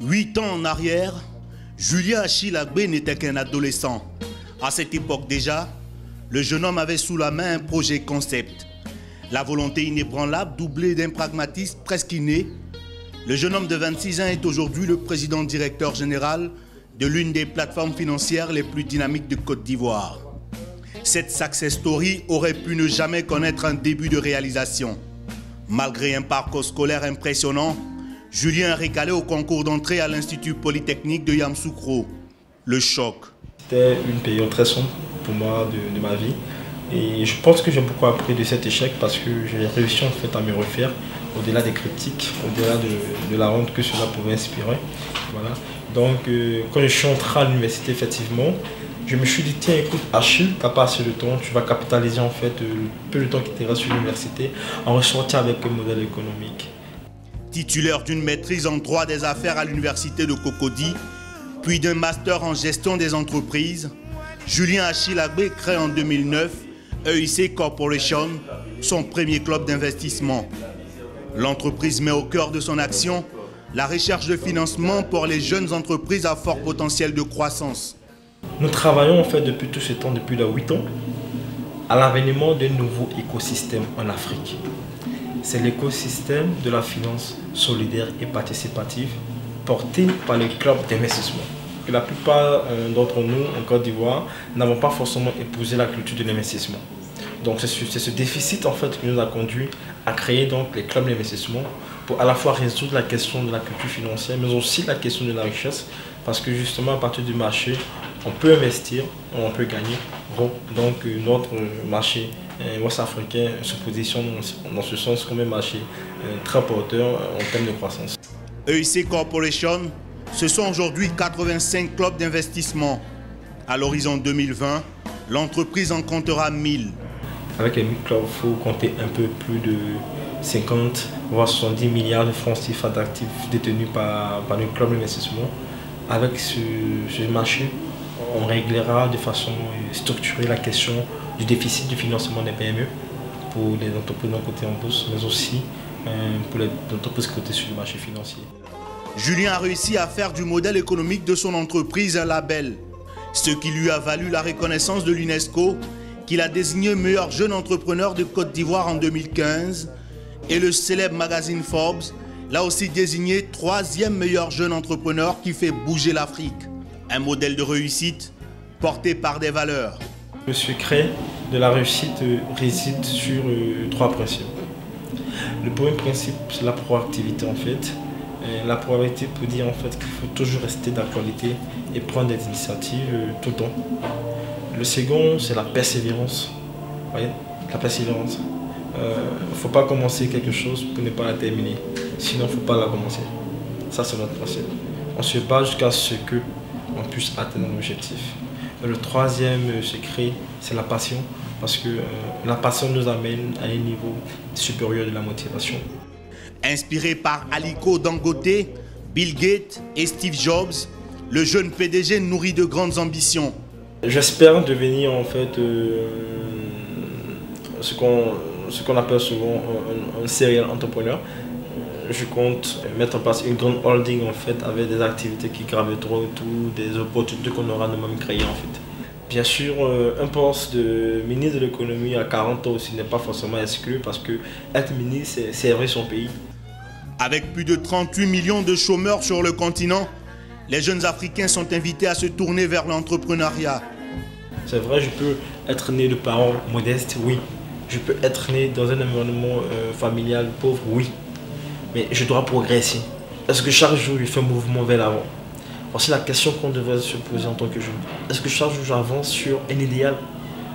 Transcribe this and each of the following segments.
8 ans en arrière, Julien Achille Agbé n'était qu'un adolescent. À cette époque déjà, le jeune homme avait sous la main un projet concept. La volonté inébranlable doublée d'un pragmatisme presque inné, le jeune homme de 26 ans est aujourd'hui le président directeur général de l'une des plateformes financières les plus dynamiques de Côte d'Ivoire. Cette success story aurait pu ne jamais connaître un début de réalisation. Malgré un parcours scolaire impressionnant, Julien a récalé au concours d'entrée à l'Institut Polytechnique de Yamoussoukro. Le choc. C'était une période très sombre pour moi de ma vie. Et je pense que j'ai beaucoup appris de cet échec parce que j'ai réussi en fait à me refaire au-delà des critiques, au-delà de la honte que cela pouvait inspirer. Voilà. Donc quand je suis entré à l'université, effectivement, je me suis dit, tiens, écoute, Achille, tu n'as pas assez de temps, tu vas capitaliser en fait le peu de temps qui te reste sur l'université en ressortir avec un modèle économique. Titulaire d'une maîtrise en droit des affaires à l'université de Cocody, puis d'un master en gestion des entreprises, Julien Achille Agbé crée en 2009 EIC Corporation, son premier club d'investissement. L'entreprise met au cœur de son action la recherche de financement pour les jeunes entreprises à fort potentiel de croissance. Nous travaillons en fait depuis tout ce temps, depuis 8 ans, à l'avènement d'un nouveau écosystème en Afrique. C'est l'écosystème de la finance solidaire et participative porté par les clubs d'investissement. La plupart d'entre nous en Côte d'Ivoire n'avons pas forcément épousé la culture de l'investissement. Donc c'est ce déficit en fait qui nous a conduit à créer donc les clubs d'investissement pour à la fois résoudre la question de la culture financière mais aussi la question de la richesse parce que justement à partir du marché on peut investir, on peut gagner. Donc notre marché ouest-africain se positionne dans ce sens comme un marché très porteur en termes de croissance. EIC Corporation, ce sont aujourd'hui 85 clubs d'investissement. À l'horizon 2020, l'entreprise en comptera 1000. Avec les 1000 clubs, il faut compter un peu plus de 50 voire 70 milliards de francs CFA d'actifs détenus par nos clubs d'investissement. Avec ce marché, on réglera de façon structurée la question du déficit du financement des PME pour les entreprises non cotées en bourse, mais aussi pour les entreprises cotées sur le marché financier. Julien a réussi à faire du modèle économique de son entreprise un label, ce qui lui a valu la reconnaissance de l'UNESCO, qu'il a désigné meilleur jeune entrepreneur de Côte d'Ivoire en 2015, et le célèbre magazine Forbes l'a aussi désigné 3e meilleur jeune entrepreneur qui fait bouger l'Afrique. Un modèle de réussite porté par des valeurs. Le secret de la réussite réside sur 3 principes. Le premier principe, c'est la proactivité en fait. La proactivité peut dire en fait qu'il faut toujours rester d'actualité et prendre des initiatives tout le temps. Le second, c'est la persévérance. Vous voyez, la persévérance. Il ne faut pas commencer quelque chose pour ne pas la terminer. Sinon, il ne faut pas la commencer. Ça, c'est notre principe. On se bat jusqu'à ce qu'on puisse atteindre l'objectif. Le 3e secret, c'est la passion. Parce que la passion nous amène à un niveau supérieur de la motivation. Inspiré par Aliko Dangote, Bill Gates et Steve Jobs, le jeune PDG nourrit de grandes ambitions. J'espère devenir en fait ce qu'on appelle souvent un serial entrepreneur. Je compte mettre en place une grande holding en fait avec des activités qui graviteront autour des opportunités qu'on aura nous-mêmes créées en fait. Bien sûr, un poste de ministre de l'économie à 40 ans aussi n'est pas forcément exclu parce que être ministre, c'est servir son pays. Avec plus de 38 millions de chômeurs sur le continent, les jeunes Africains sont invités à se tourner vers l'entrepreneuriat. C'est vrai, je peux être né de parents modestes, oui. Je peux être né dans un environnement familial pauvre, oui. Mais je dois progresser. Est-ce que chaque jour, je fais un mouvement vers l'avant? C'est la question qu'on devrait se poser en tant que jeune. Est-ce que chaque jour, j'avance sur un idéal?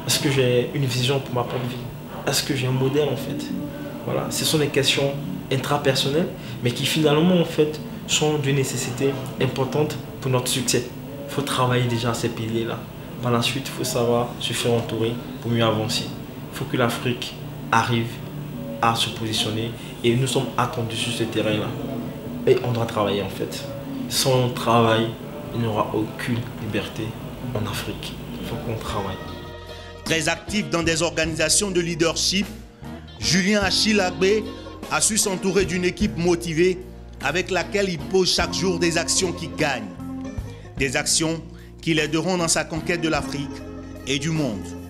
Est-ce que j'ai une vision pour ma propre vie? Est-ce que j'ai un modèle en fait? Voilà, ce sont des questions intrapersonnelles, mais qui finalement en fait sont d'une nécessité importante pour notre succès. Il faut travailler déjà à ces piliers-là. Par la suite, il faut savoir se faire entourer pour mieux avancer. Il faut que l'Afrique arrive à se positionner et nous sommes attendus sur ce terrain-là. Et on doit travailler en fait. Sans travail, il n'y aura aucune liberté en Afrique. Il faut qu'on travaille. Très actif dans des organisations de leadership, Julien Achille Agbé a su s'entourer d'une équipe motivée avec laquelle il pose chaque jour des actions qui gagnent. Des actions qui l'aideront dans sa conquête de l'Afrique et du monde.